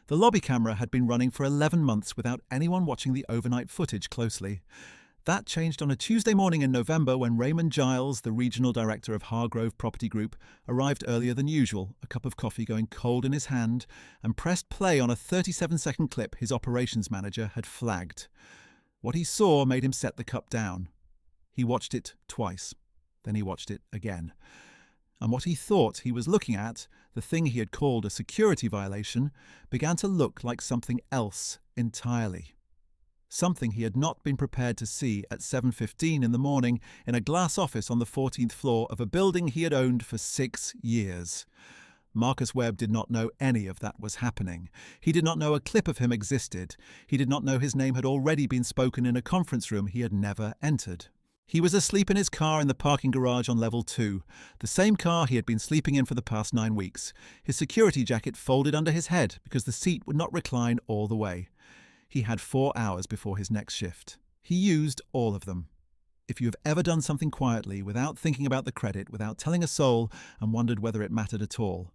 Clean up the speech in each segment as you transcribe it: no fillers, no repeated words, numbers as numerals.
The lobby camera had been running for 11 months without anyone watching the overnight footage closely. That changed on a Tuesday morning in November when Raymond Giles, the regional director of Hargrove Property Group, arrived earlier than usual, a cup of coffee going cold in his hand, and pressed play on a 37-second clip his operations manager had flagged. What he saw made him set the cup down. He watched it twice. Then he watched it again. And what he thought he was looking at, the thing he had called a security violation, began to look like something else entirely. Something he had not been prepared to see at 7:15 in the morning in a glass office on the 14th floor of a building he had owned for 6 years. Marcus Webb did not know any of that was happening. He did not know a clip of him existed. He did not know his name had already been spoken in a conference room he had never entered. He was asleep in his car in the parking garage on level 2, the same car he had been sleeping in for the past 9 weeks, his security jacket folded under his head because the seat would not recline all the way. He had 4 hours before his next shift. He used all of them. If you have ever done something quietly, without thinking about the credit, without telling a soul, and wondered whether it mattered at all,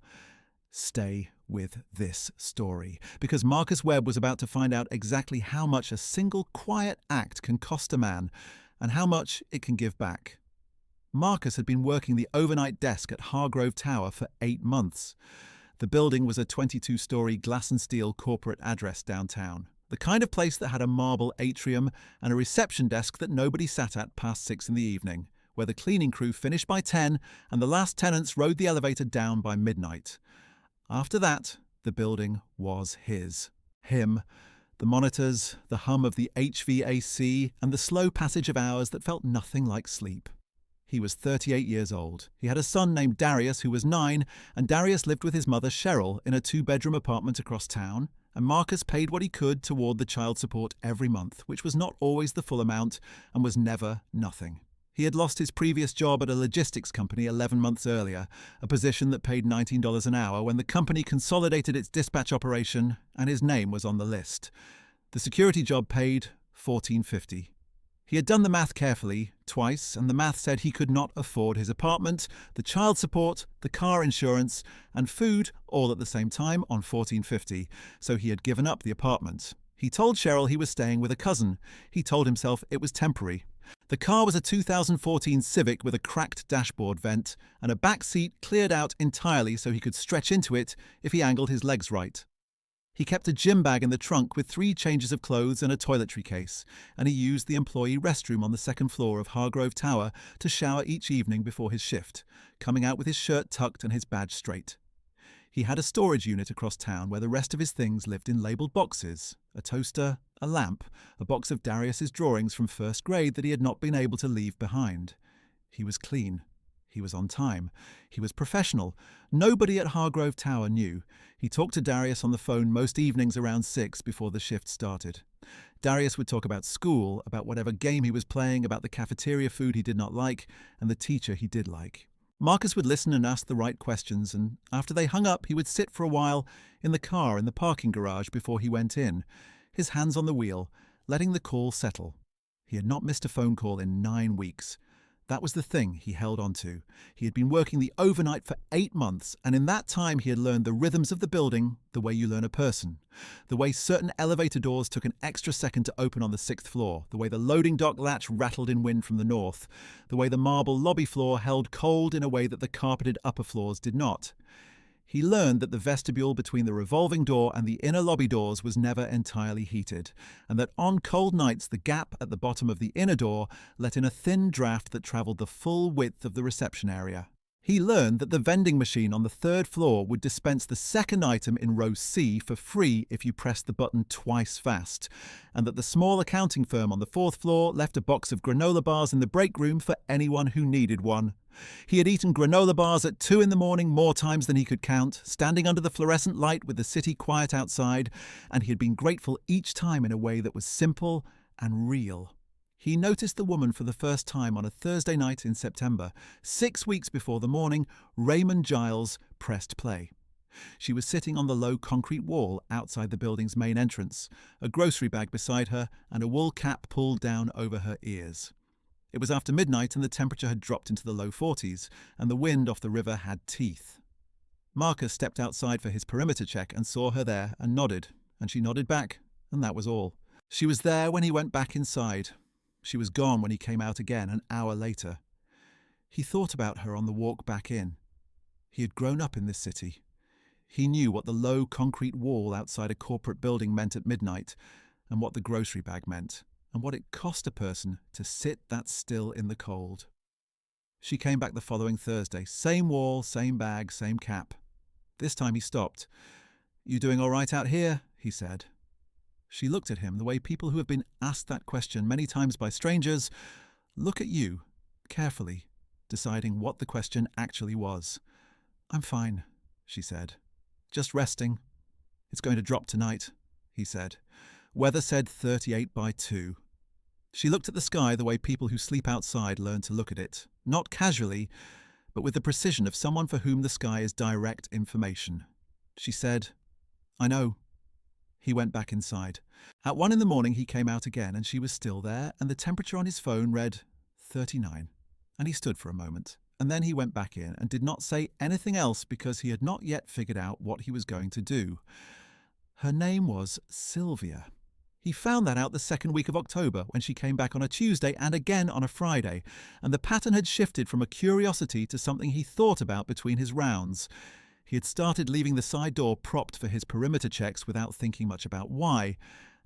stay with this story, because Marcus Webb was about to find out exactly how much a single quiet act can cost a man, and how much it can give back. Marcus had been working the overnight desk at Hargrove Tower for 8 months. The building was a 22-story glass and steel corporate address downtown, the kind of place that had a marble atrium and a reception desk that nobody sat at past 6 in the evening, where the cleaning crew finished by 10 and the last tenants rode the elevator down by midnight. After that, the building was his. Him. The monitors, the hum of the HVAC, and the slow passage of hours that felt nothing like sleep. He was 38 years old. He had a son named Darius who was 9, and Darius lived with his mother Cheryl in a 2-bedroom apartment across town, and Marcus paid what he could toward the child support every month, which was not always the full amount and was never nothing. He had lost his previous job at a logistics company 11 months earlier, a position that paid $19 an hour when the company consolidated its dispatch operation and his name was on the list. The security job paid $14.50. He had done the math carefully, twice, and the math said he could not afford his apartment, the child support, the car insurance, and food all at the same time on $14.50, so he had given up the apartment. He told Cheryl he was staying with a cousin. He told himself it was temporary. The car was a 2014 Civic with a cracked dashboard vent and a back seat cleared out entirely so he could stretch into it if he angled his legs right. He kept a gym bag in the trunk with 3 changes of clothes and a toiletry case, and he used the employee restroom on the 2nd floor of Hargrove Tower to shower each evening before his shift, coming out with his shirt tucked and his badge straight. He had a storage unit across town where the rest of his things lived in labelled boxes, a toaster, a lamp, a box of Darius's drawings from 1st grade that he had not been able to leave behind. He was clean. He was on time. He was professional. Nobody at Hargrove Tower knew. He talked to Darius on the phone most evenings around 6 before the shift started. Darius would talk about school, about whatever game he was playing, about the cafeteria food he did not like, and the teacher he did like. Marcus would listen and ask the right questions, and after they hung up, he would sit for a while in the car in the parking garage before he went in, his hands on the wheel, letting the call settle. He had not missed a phone call in 9 weeks. That was the thing he held on to. He had been working the overnight for 8 months, and in that time he had learned the rhythms of the building the way you learn a person. The way certain elevator doors took an extra second to open on the 6th floor, the way the loading dock latch rattled in wind from the north, the way the marble lobby floor held cold in a way that the carpeted upper floors did not. He learned that the vestibule between the revolving door and the inner lobby doors was never entirely heated, and that on cold nights the gap at the bottom of the inner door let in a thin draft that travelled the full width of the reception area. He learned that the vending machine on the 3rd floor would dispense the second item in row C for free if you pressed the button twice fast, and that the small accounting firm on the 4th floor left a box of granola bars in the break room for anyone who needed one. He had eaten granola bars at 2 in the morning more times than he could count, standing under the fluorescent light with the city quiet outside, and he had been grateful each time in a way that was simple and real. He noticed the woman for the first time on a Thursday night in September, 6 weeks before the morning Raymond Giles pressed play. She was sitting on the low concrete wall outside the building's main entrance, a grocery bag beside her and a wool cap pulled down over her ears. It was after midnight and the temperature had dropped into the low 40s, and the wind off the river had teeth. Marcus stepped outside for his perimeter check and saw her there and nodded, and she nodded back, and that was all. She was there when he went back inside. She was gone when he came out again an hour later. He thought about her on the walk back in. He had grown up in this city. He knew what the low concrete wall outside a corporate building meant at midnight, and what the grocery bag meant, and what it cost a person to sit that still in the cold. She came back the following Thursday. Same wall, same bag, same cap. This time he stopped. "You doing all right out here?" he said. She looked at him the way people who have been asked that question many times by strangers look at you, carefully, deciding what the question actually was. "I'm fine," she said. "Just resting. It's going to drop tonight," he said. Weather said 38 by 2. She looked at the sky the way people who sleep outside learn to look at it, not casually, but with the precision of someone for whom the sky is direct information. She said, "I know." He went back inside. At 1 in the morning he came out again, and she was still there, and the temperature on his phone read 39. And he stood for a moment, and then he went back in and did not say anything else because he had not yet figured out what he was going to do. Her name was Sylvia. He found that out the second week of October when she came back on a Tuesday and again on a Friday, and the pattern had shifted from a curiosity to something he thought about between his rounds. He had started leaving the side door propped for his perimeter checks without thinking much about why,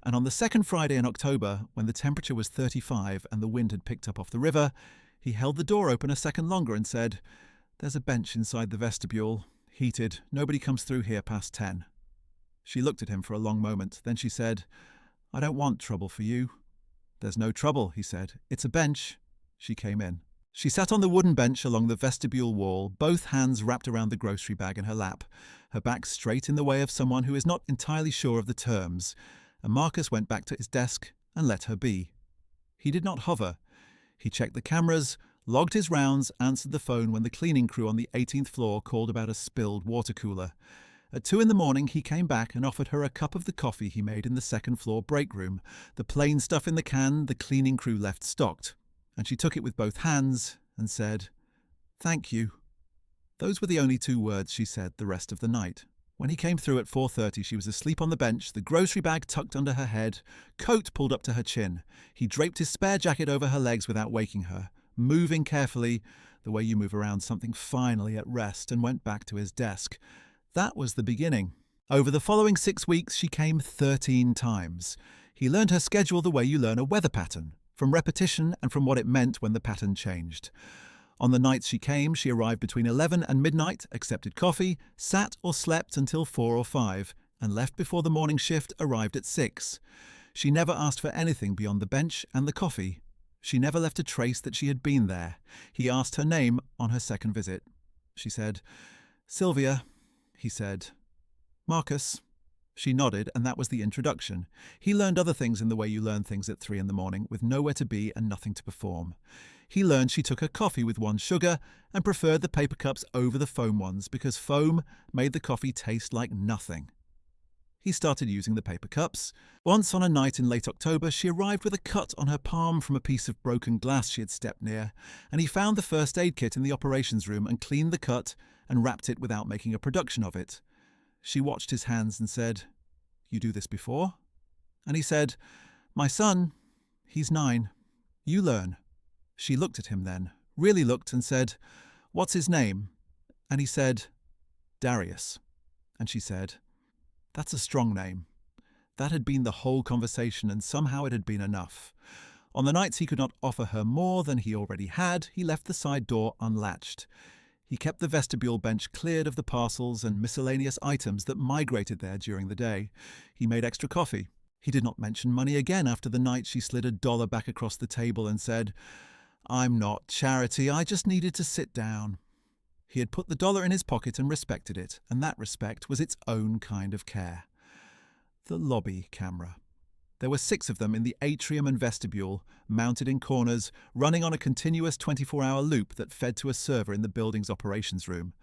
and on the second Friday in October, when the temperature was 35 and the wind had picked up off the river, he held the door open a second longer and said, "There's a bench inside the vestibule, heated. Nobody comes through here past 10. She looked at him for a long moment. Then she said, "I don't want trouble for you." "There's no trouble," he said. "It's a bench." She came in. She sat on the wooden bench along the vestibule wall, both hands wrapped around the grocery bag in her lap, her back straight in the way of someone who is not entirely sure of the terms, and Marcus went back to his desk and let her be. He did not hover. He checked the cameras, logged his rounds, answered the phone when the cleaning crew on the 18th floor called about a spilled water cooler. At 2 in the morning he came back and offered her a cup of the coffee he made in the second-floor break room, the plain stuff in the can the cleaning crew left stocked, and she took it with both hands and said, "Thank you." Those were the only 2 words she said the rest of the night. When he came through at 4:30 she was asleep on the bench, the grocery bag tucked under her head, coat pulled up to her chin. He draped his spare jacket over her legs without waking her, moving carefully, the way you move around something finally at rest, and went back to his desk. That was the beginning. Over the following 6 weeks, she came 13 times. He learned her schedule the way you learn a weather pattern, from repetition and from what it meant when the pattern changed. On the nights she came, she arrived between 11 and midnight, accepted coffee, sat or slept until 4 or 5, and left before the morning shift arrived at 6. She never asked for anything beyond the bench and the coffee. She never left a trace that she had been there. He asked her name on her second visit. She said, "Sylvia." He said, "Marcus." She nodded, and that was the introduction. He learned other things in the way you learn things at 3 in the morning, with nowhere to be and nothing to perform. He learned she took her coffee with 1 sugar and preferred the paper cups over the foam ones because foam made the coffee taste like nothing. He started using the paper cups. Once on a night in late October, she arrived with a cut on her palm from a piece of broken glass she had stepped near, and he found the first aid kit in the operations room and cleaned the cut and wrapped it without making a production of it. She watched his hands and said, "You do this before?" And he said, "My son, he's 9. You learn." She looked at him then, really looked, and said, "What's his name?" And he said, "Darius." And she said, "That's a strong name." That had been the whole conversation, and somehow it had been enough. On the nights he could not offer her more than he already had, he left the side door unlatched. He kept the vestibule bench cleared of the parcels and miscellaneous items that migrated there during the day. He made extra coffee. He did not mention money again after the night she slid $1 back across the table and said, "I'm not charity, I just needed to sit down." He had put the $1 in his pocket and respected it, and that respect was its own kind of care. The lobby camera. There were 6 of them in the atrium and vestibule, mounted in corners, running on a continuous 24-hour loop that fed to a server in the building's operations room.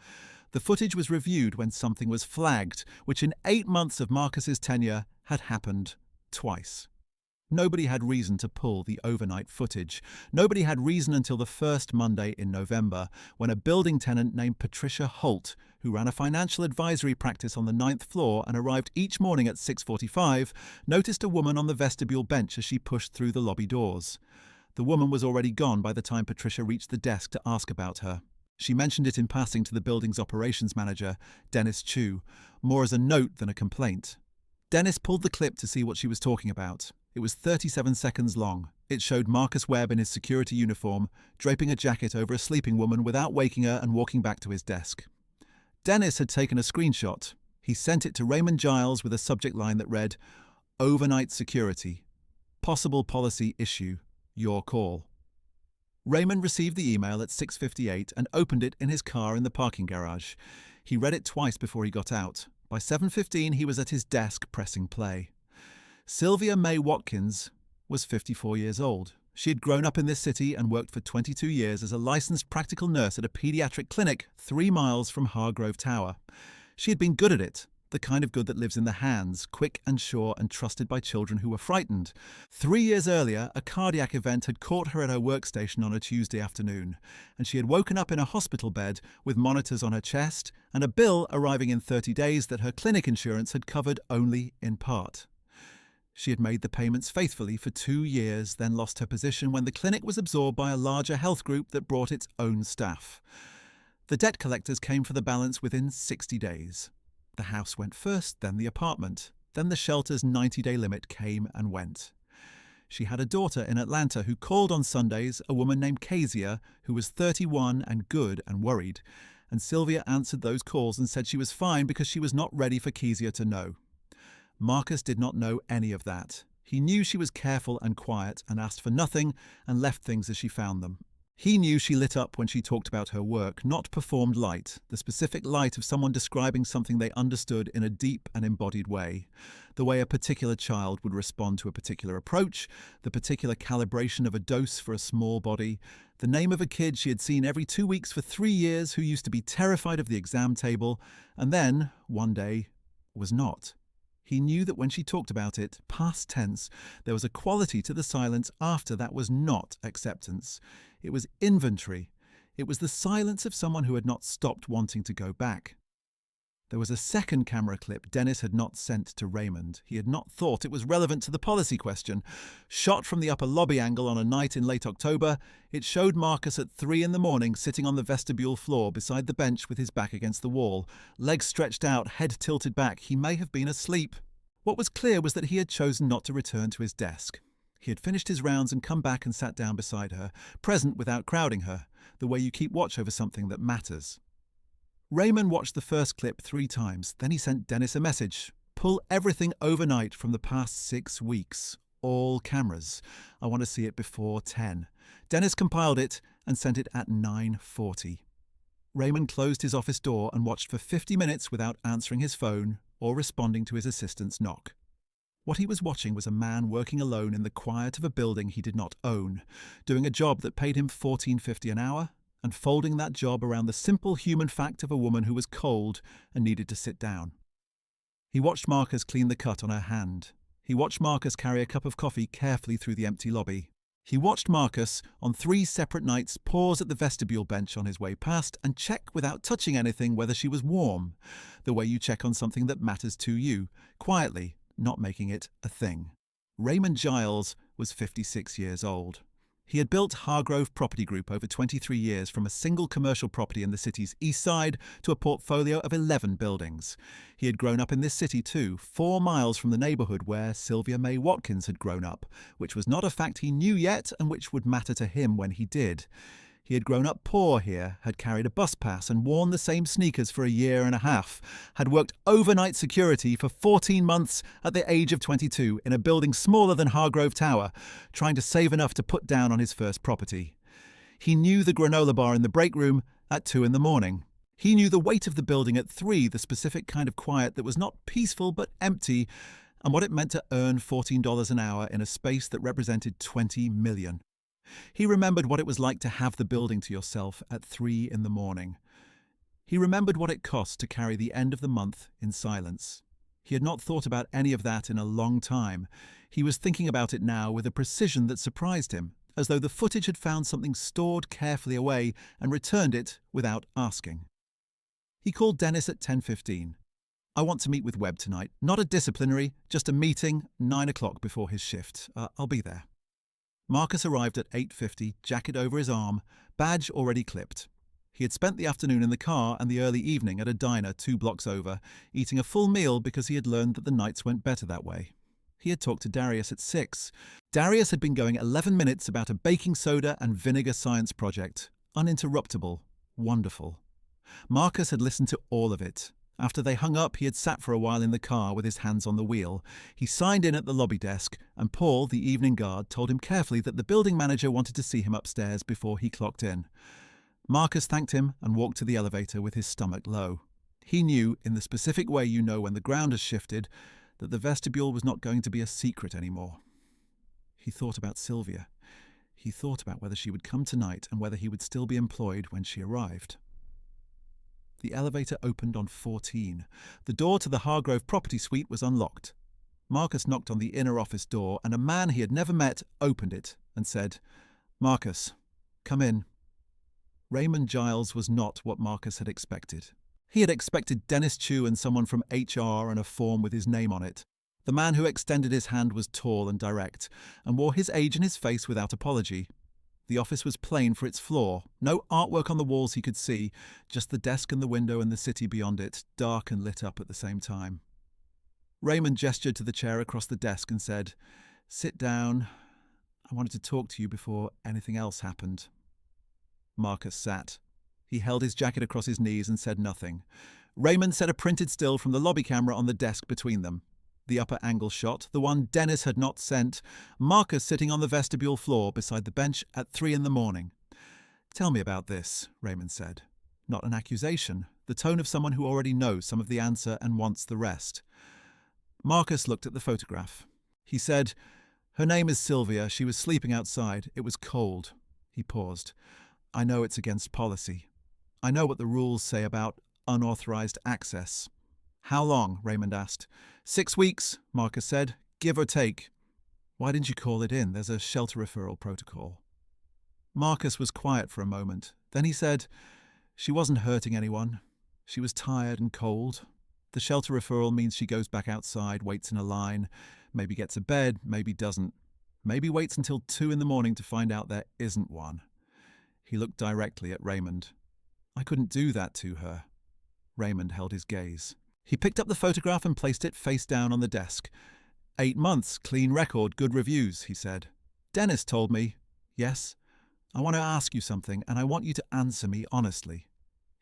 The footage was reviewed when something was flagged, which in 8 months of Marcus's tenure had happened twice. Nobody had reason to pull the overnight footage. Nobody had reason until the first Monday in November, when a building tenant named Patricia Holt, who ran a financial advisory practice on the 9th floor and arrived each morning at 6:45, noticed a woman on the vestibule bench as she pushed through the lobby doors. The woman was already gone by the time Patricia reached the desk to ask about her. She mentioned it in passing to the building's operations manager, Dennis Chu, more as a note than a complaint. Dennis pulled the clip to see what she was talking about. It was 37 seconds long. It showed Marcus Webb in his security uniform, draping a jacket over a sleeping woman without waking her and walking back to his desk. Dennis had taken a screenshot. He sent it to Raymond Giles with a subject line that read, "Overnight security. Possible policy issue. Your call." Raymond received the email at 6:58 and opened it in his car in the parking garage. He read it twice before he got out. By 7:15 he was at his desk pressing play. Sylvia May Watkins was 54 years old. She had grown up in this city and worked for 22 years as a licensed practical nurse at a pediatric clinic 3 miles from Hargrove Tower. She had been good at it, the kind of good that lives in the hands, quick and sure and trusted by children who were frightened. 3 years earlier, a cardiac event had caught her at her workstation on a Tuesday afternoon, and she had woken up in a hospital bed with monitors on her chest and a bill arriving in 30 days that her clinic insurance had covered only in part. She had made the payments faithfully for 2 years, then lost her position when the clinic was absorbed by a larger health group that brought its own staff. The debt collectors came for the balance within 60 days. The house went first, then the apartment. Then the shelter's 90-day limit came and went. She had a daughter in Atlanta who called on Sundays, a woman named Kezia, who was 31 and good and worried. And Sylvia answered those calls and said she was fine because she was not ready for Kezia to know. Marcus did not know any of that. He knew she was careful and quiet and asked for nothing and left things as she found them. He knew she lit up when she talked about her work, not performed light, the specific light of someone describing something they understood in a deep and embodied way. The way a particular child would respond to a particular approach, the particular calibration of a dose for a small body, the name of a kid she had seen every 2 weeks for 3 years who used to be terrified of the exam table, and then, one day, was not. He knew that when she talked about it, past tense, there was a quality to the silence after that was not acceptance. It was inventory. It was the silence of someone who had not stopped wanting to go back. There was a second camera clip Dennis had not sent to Raymond. He had not thought it was relevant to the policy question. Shot from the upper lobby angle on a night in late October, it showed Marcus at 3 a.m. sitting on the vestibule floor beside the bench with his back against the wall. Legs stretched out, head tilted back. He may have been asleep. What was clear was that he had chosen not to return to his desk. He had finished his rounds and come back and sat down beside her, present without crowding her, the way you keep watch over something that matters. Raymond watched the first clip 3 times, then he sent Dennis a message. Pull everything overnight from the past 6 weeks. All cameras. I want to see it before 10. Dennis compiled it and sent it at 9:40. Raymond closed his office door and watched for 50 minutes without answering his phone or responding to his assistant's knock. What he was watching was a man working alone in the quiet of a building he did not own, doing a job that paid him $14.50 an hour, and folding that job around the simple human fact of a woman who was cold and needed to sit down. He watched Marcus clean the cut on her hand. He watched Marcus carry a cup of coffee carefully through the empty lobby. He watched Marcus, on 3 separate nights, pause at the vestibule bench on his way past and check without touching anything whether she was warm, the way you check on something that matters to you, quietly, not making it a thing. Raymond Giles was 56 years old. He had built Hargrove Property Group over 23 years from a single commercial property in the city's east side to a portfolio of 11 buildings. He had grown up in this city too, 4 miles from the neighbourhood where Sylvia May Watkins had grown up, which was not a fact he knew yet and which would matter to him when he did. He had grown up poor here, had carried a bus pass and worn the same sneakers for a year and a half, had worked overnight security for 14 months at the age of 22 in a building smaller than Hargrove Tower, trying to save enough to put down on his first property. He knew the granola bar in the break room at 2 a.m. He knew the weight of the building at 3, the specific kind of quiet that was not peaceful but empty, and what it meant to earn $14 an hour in a space that represented 20 million. He remembered what it was like to have the building to yourself at 3 a.m. He remembered what it cost to carry the end of the month in silence. He had not thought about any of that in a long time. He was thinking about it now with a precision that surprised him, as though the footage had found something stored carefully away and returned it without asking. He called Dennis at 10:15. "I want to meet with Webb tonight. Not a disciplinary, just a meeting, 9 o'clock before his shift. I'll be there." Marcus arrived at 8:50, jacket over his arm, badge already clipped. He had spent the afternoon in the car and the early evening at a diner 2 blocks over, eating a full meal because he had learned that the nights went better that way. He had talked to Darius at 6. Darius had been going 11 minutes about a baking soda and vinegar science project. Uninterruptible. Wonderful. Marcus had listened to all of it. After they hung up, he had sat for a while in the car with his hands on the wheel. He signed in at the lobby desk, and Paul, the evening guard, told him carefully that the building manager wanted to see him upstairs before he clocked in. Marcus thanked him and walked to the elevator with his stomach low. He knew, in the specific way you know when the ground has shifted, that the vestibule was not going to be a secret anymore. He thought about Sylvia. He thought about whether she would come tonight and whether he would still be employed when she arrived. The elevator opened on 14. The door to the Hargrove property suite was unlocked. Marcus knocked on the inner office door, and a man he had never met opened it and said, "Marcus, come in." Raymond Giles was not what Marcus had expected. He had expected Dennis Chu and someone from HR and a form with his name on it. The man who extended his hand was tall and direct, and wore his age in his face without apology. The office was plain for its floor, no artwork on the walls he could see, just the desk and the window and the city beyond it, dark and lit up at the same time. Raymond gestured to the chair across the desk and said, "Sit down. I wanted to talk to you before anything else happened." Marcus sat. He held his jacket across his knees and said nothing. Raymond set a printed still from the lobby camera on the desk between them. The upper angle shot, the one Dennis had not sent, Marcus sitting on the vestibule floor beside the bench at 3 a.m. "Tell me about this," Raymond said. Not an accusation, the tone of someone who already knows some of the answer and wants the rest. Marcus looked at the photograph. He said, "Her name is Sylvia. She was sleeping outside. It was cold." He paused. "I know it's against policy. I know what the rules say about unauthorized access." "How long?" Raymond asked. 6 weeks, Marcus said, "give or take." "Why didn't you call it in? There's a shelter referral protocol." Marcus was quiet for a moment. Then he said, "She wasn't hurting anyone. She was tired and cold. The shelter referral means she goes back outside, waits in a line, maybe gets a bed, maybe doesn't. Maybe waits until 2 a.m. to find out there isn't one." He looked directly at Raymond. "I couldn't do that to her." Raymond held his gaze. He picked up the photograph and placed it face down on the desk. 8 months, clean record, good reviews, he said. "Dennis told me." "Yes? I want to ask you something, and I want you to answer me honestly."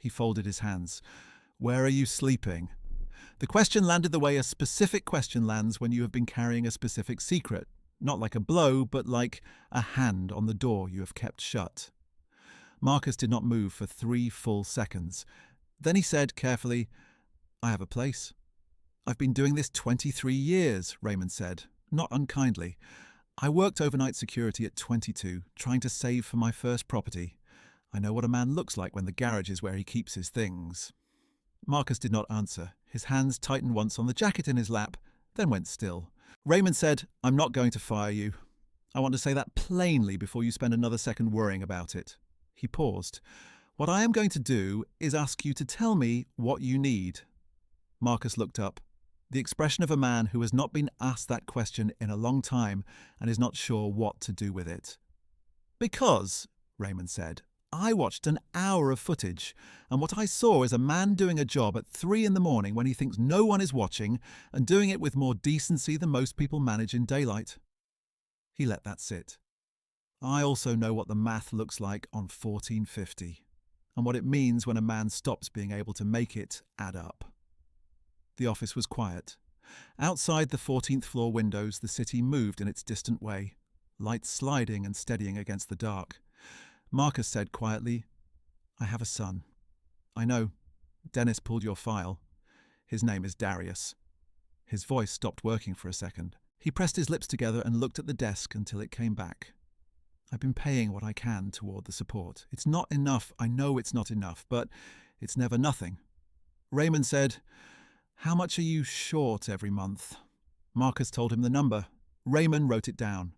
He folded his hands. "Where are you sleeping?" The question landed the way a specific question lands when you have been carrying a specific secret. Not like a blow, but like a hand on the door you have kept shut. Marcus did not move for 3 full seconds. Then he said carefully, "I have a place." "I've been doing this 23 years, Raymond said, not unkindly. "I worked overnight security at 22, trying to save for my first property. I know what a man looks like when the garage is where he keeps his things." Marcus did not answer. His hands tightened once on the jacket in his lap, then went still. Raymond said, "I'm not going to fire you. I want to say that plainly before you spend another second worrying about it." He paused. "What I am going to do is ask you to tell me what you need." Marcus looked up, the expression of a man who has not been asked that question in a long time and is not sure what to do with it. "Because," Raymond said, "I watched an hour of footage, and what I saw is a man doing a job at 3 a.m. when he thinks no one is watching, and doing it with more decency than most people manage in daylight." He let that sit. "I also know what the math looks like on 1450, and what it means when a man stops being able to make it add up." The office was quiet. Outside the 14th floor windows, the city moved in its distant way, lights sliding and steadying against the dark. Marcus said quietly, "I have a son. I know. Dennis pulled your file. His name is Darius." His voice stopped working for a second. He pressed his lips together and looked at the desk until it came back. "I've been paying what I can toward the support. It's not enough. I know it's not enough, but it's never nothing." Raymond said, "How much are you short every month?" Marcus told him the number. Raymond wrote it down.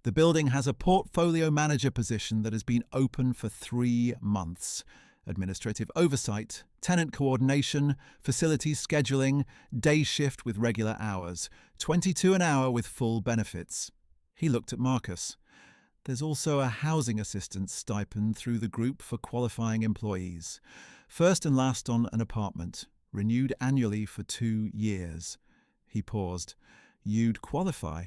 "The building has a portfolio manager position that has been open for 3 months. administrative oversight, tenant coordination, facilities scheduling, day shift with regular hours, 22 an hour with full benefits. He looked at Marcus. There's also a housing assistance stipend through the group for qualifying employees. First and last on an apartment, renewed annually for 2 years. He paused. You'd qualify.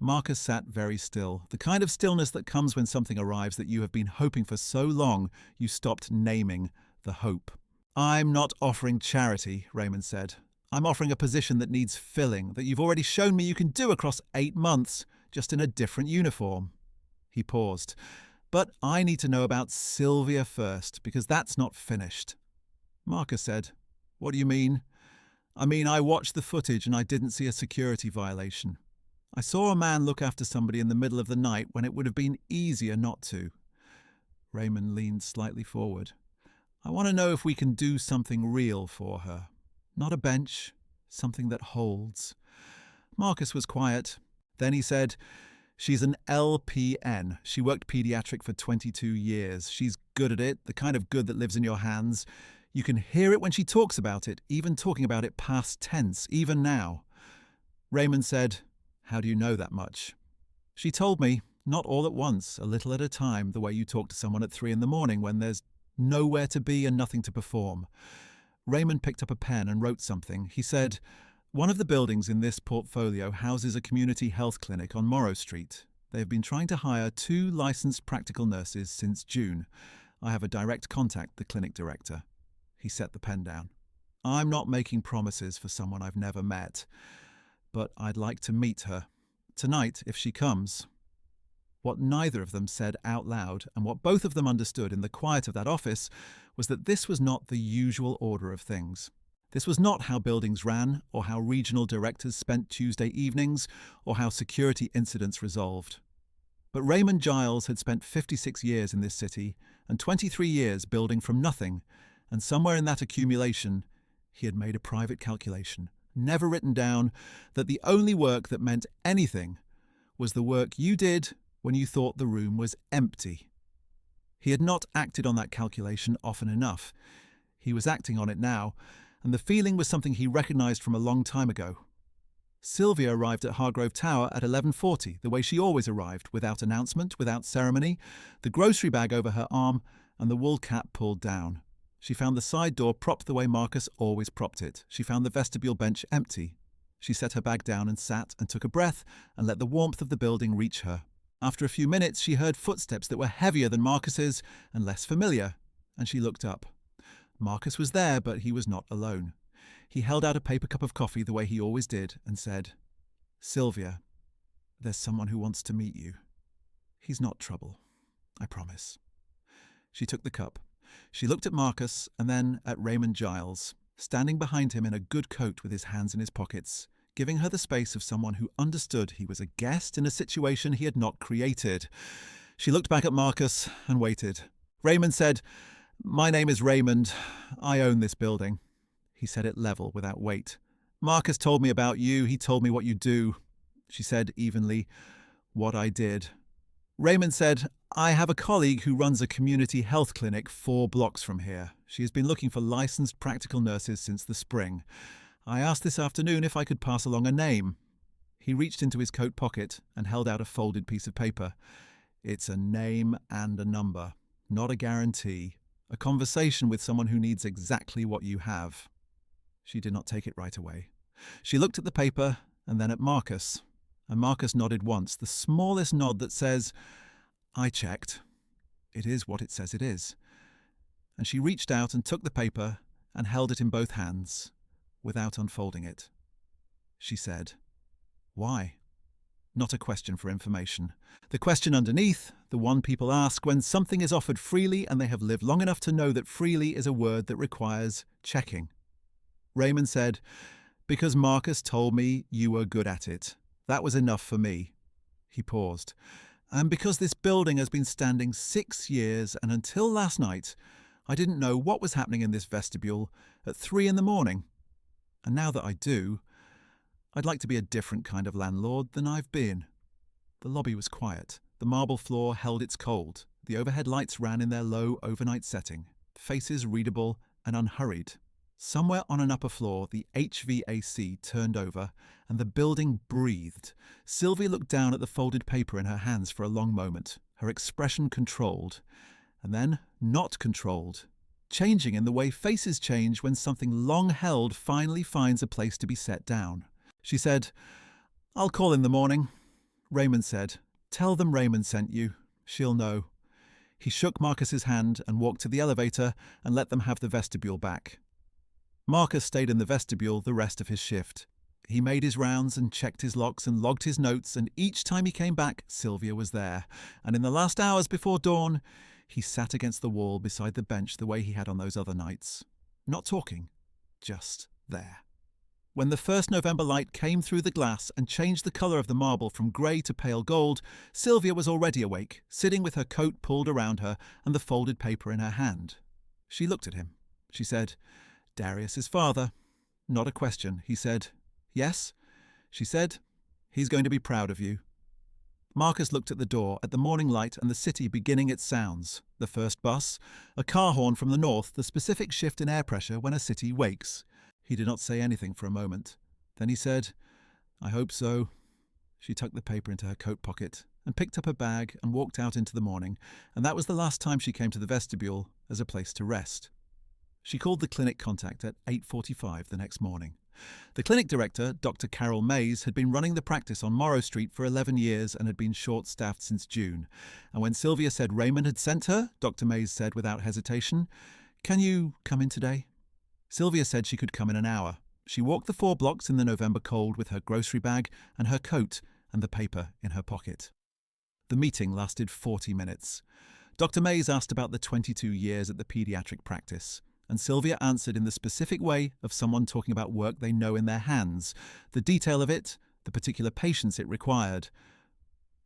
Marcus sat very still, the kind of stillness that comes when something arrives that you have been hoping for so long you stopped naming the hope. I'm not offering charity, Raymond said. I'm offering a position that needs filling, that you've already shown me you can do across 8 months, just in a different uniform. He paused. But I need to know about Sylvia first, because that's not finished. Marcus said, What do you mean? I mean, I watched the footage and I didn't see a security violation. I saw a man look after somebody in the middle of the night when it would have been easier not to. Raymond leaned slightly forward. I want to know if we can do something real for her. Not a bench, something that holds. Marcus was quiet. Then he said, She's an LPN. She worked pediatric for 22 years. She's good at it, the kind of good that lives in your hands. You can hear it when she talks about it, even talking about it past tense, even now. Raymond said, How do you know that much? She told me, not all at once, a little at a time, the way you talk to someone at 3 in the morning when there's nowhere to be and nothing to perform. Raymond picked up a pen and wrote something. He said, One of the buildings in this portfolio houses a community health clinic on Morrow Street. They have been trying to hire 2 licensed practical nurses since June. I have a direct contact, the clinic director. He set the pen down. I'm not making promises for someone I've never met, but I'd like to meet her. Tonight, if she comes. What neither of them said out loud, and what both of them understood in the quiet of that office, was that this was not the usual order of things. This was not how buildings ran, or how regional directors spent Tuesday evenings, or how security incidents resolved. But Raymond Giles had spent 56 years in this city, and 23 years building from nothing, and somewhere in that accumulation, he had made a private calculation, never written down, that the only work that meant anything was the work you did when you thought the room was empty. He had not acted on that calculation often enough. He was acting on it now, and the feeling was something he recognised from a long time ago. Sylvia arrived at Hargrove Tower at 11:40, the way she always arrived, without announcement, without ceremony, the grocery bag over her arm and the wool cap pulled down. She found the side door propped the way Marcus always propped it. She found the vestibule bench empty. She set her bag down and sat and took a breath and let the warmth of the building reach her. After a few minutes, she heard footsteps that were heavier than Marcus's and less familiar, and she looked up. Marcus was there, but he was not alone. He held out a paper cup of coffee the way he always did and said, Sylvia, there's someone who wants to meet you. He's not trouble, I promise. She took the cup. She looked at Marcus and then at Raymond Giles, standing behind him in a good coat with his hands in his pockets, giving her the space of someone who understood he was a guest in a situation he had not created. She looked back at Marcus and waited. Raymond said, My name is Raymond. I own this building. He said it level, without weight. Marcus told me about you. He told me what you do. She said evenly, What I did. Raymond said, I have a colleague who runs a community health clinic 4 blocks from here. She has been looking for licensed practical nurses since the spring. I asked this afternoon if I could pass along a name. He reached into his coat pocket and held out a folded piece of paper. It's a name and a number, not a guarantee. A conversation with someone who needs exactly what you have. She did not take it right away. She looked at the paper and then at Marcus. And Marcus nodded once, the smallest nod that says, I checked. It is what it says it is. And she reached out and took the paper and held it in both hands, without unfolding it. She said, Why? Not a question for information. The question underneath, the one people ask when something is offered freely and they have lived long enough to know that freely is a word that requires checking. Raymond said, Because Marcus told me you were good at it. That was enough for me. He paused. And because this building has been standing 6 years and until last night, I didn't know what was happening in this vestibule at 3 in the morning. And now that I do, I'd like to be a different kind of landlord than I've been. The lobby was quiet. The marble floor held its cold. The overhead lights ran in their low overnight setting, faces readable and unhurried. Somewhere on an upper floor, the HVAC turned over and the building breathed. Sylvia looked down at the folded paper in her hands for a long moment, her expression controlled, and then not controlled, changing in the way faces change when something long held finally finds a place to be set down. She said, "I'll call in the morning." Raymond said, "Tell them Raymond sent you. She'll know." He shook Marcus's hand and walked to the elevator and let them have the vestibule back. Marcus stayed in the vestibule the rest of his shift. He made his rounds and checked his locks and logged his notes, and each time he came back, Sylvia was there. And in the last hours before dawn, he sat against the wall beside the bench the way he had on those other nights. Not talking, just there. When the first November light came through the glass and changed the colour of the marble from grey to pale gold, Sylvia was already awake, sitting with her coat pulled around her and the folded paper in her hand. She looked at him. She said, "Darius's father." Not a question. He said, "Yes?" She said, "He's going to be proud of you." Marcus looked at the door, at the morning light and the city beginning its sounds. The first bus, a car horn from the north, the specific shift in air pressure when a city wakes. He did not say anything for a moment. Then he said, "I hope so." She tucked the paper into her coat pocket and picked up her bag and walked out into the morning, and that was the last time she came to the vestibule as a place to rest. She called the clinic contact at 8:45 the next morning. The clinic director, Dr. Carol Mays, had been running the practice on Morrow Street for 11 years and had been short-staffed since June. And when Sylvia said Raymond had sent her, Dr. Mays said without hesitation, "Can you come in today?" Sylvia said she could come in an hour. She walked the 4 blocks in the November cold with her grocery bag and her coat and the paper in her pocket. The meeting lasted 40 minutes. Dr. Mays asked about the 22 years at the paediatric practice, and Sylvia answered in the specific way of someone talking about work they know in their hands, the detail of it, the particular patience it required.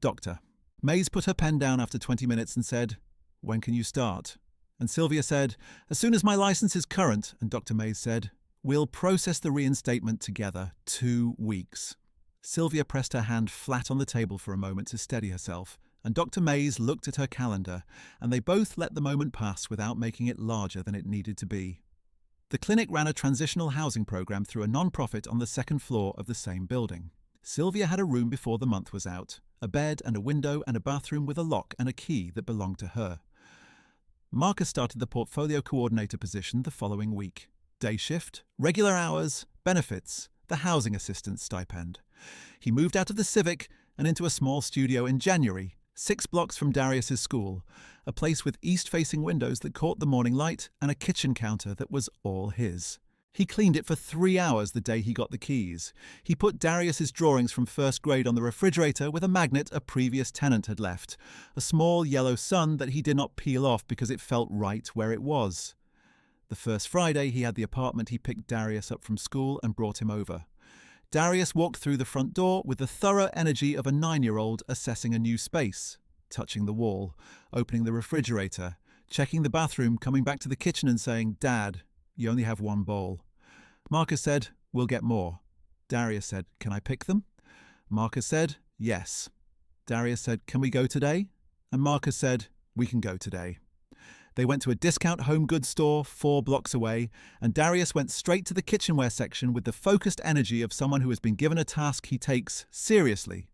"Doctor." Mays put her pen down after 20 minutes and said, "When can you start?" And Sylvia said, "As soon as my license is current." And Dr. Mays said, "We'll process the reinstatement together. 2 weeks." Sylvia pressed her hand flat on the table for a moment to steady herself, and Dr. Mays looked at her calendar, and they both let the moment pass without making it larger than it needed to be. The clinic ran a transitional housing program through a non-profit on the 2nd floor of the same building. Sylvia had a room before the month was out, a bed and a window and a bathroom with a lock and a key that belonged to her. Marcus started the portfolio coordinator position the following week. Day shift, regular hours, benefits, the housing assistance stipend. He moved out of the Civic and into a small studio in January, 6 blocks from Darius's school, a place with east-facing windows that caught the morning light and a kitchen counter that was all his. He cleaned it for 3 hours the day he got the keys. He put Darius's drawings from 1st grade on the refrigerator with a magnet a previous tenant had left, a small yellow sun that he did not peel off because it felt right where it was. The first Friday he had the apartment, he picked Darius up from school and brought him over. Darius walked through the front door with the thorough energy of a 9-year-old assessing a new space, touching the wall, opening the refrigerator, checking the bathroom, coming back to the kitchen and saying, "Dad, you only have 1 bowl." Marcus said, "We'll get more." Darius said, "Can I pick them?" Marcus said, "Yes." Darius said, "Can we go today?" And Marcus said, "We can go today." They went to a discount home goods store 4 blocks away, and Darius went straight to the kitchenware section with the focused energy of someone who has been given a task he takes seriously.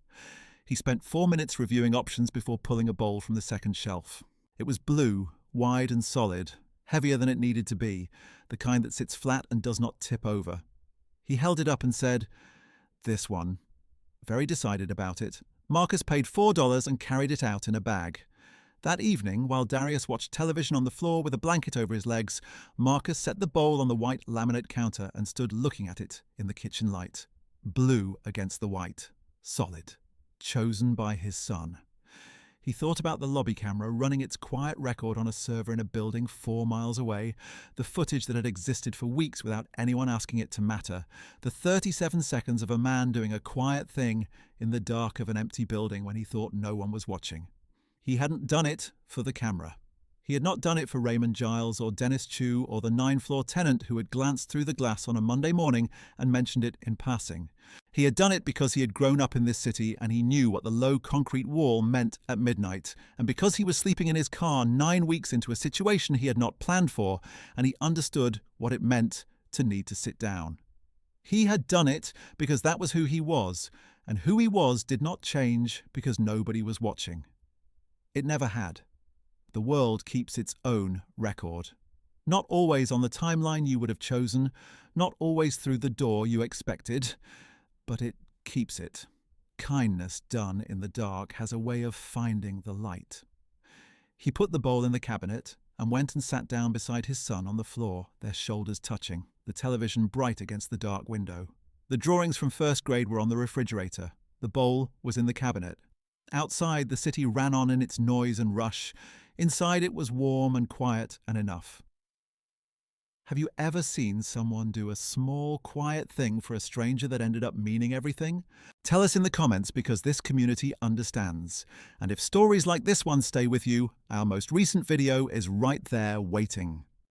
He spent 4 minutes reviewing options before pulling a bowl from the second shelf. It was blue, wide and solid, heavier than it needed to be, the kind that sits flat and does not tip over. He held it up and said, "This one." Very decided about it, Marcus paid $4 and carried it out in a bag. That evening, while Darius watched television on the floor with a blanket over his legs, Marcus set the bowl on the white laminate counter and stood looking at it in the kitchen light. Blue against the white. Solid. Chosen by his son. He thought about the lobby camera running its quiet record on a server in a building 4 miles away, the footage that had existed for weeks without anyone asking it to matter, the 37 seconds of a man doing a quiet thing in the dark of an empty building when he thought no one was watching. He hadn't done it for the camera. He had not done it for Raymond Giles or Dennis Chu or the ninth-floor tenant who had glanced through the glass on a Monday morning and mentioned it in passing. He had done it because he had grown up in this city and he knew what the low concrete wall meant at midnight, and because he was sleeping in his car 9 weeks into a situation he had not planned for, and he understood what it meant to need to sit down. He had done it because that was who he was, and who he was did not change because nobody was watching. It never had. The world keeps its own record. Not always on the timeline you would have chosen, not always through the door you expected, but it keeps it. Kindness done in the dark has a way of finding the light. He put the bowl in the cabinet and went and sat down beside his son on the floor, their shoulders touching, the television bright against the dark window. The drawings from first grade were on the refrigerator. The bowl was in the cabinet. Outside, the city ran on in its noise and rush. Inside, it was warm and quiet and enough. Have you ever seen someone do a small, quiet thing for a stranger that ended up meaning everything? Tell us in the comments because this community understands. And if stories like this one stay with you, our most recent video is right there waiting.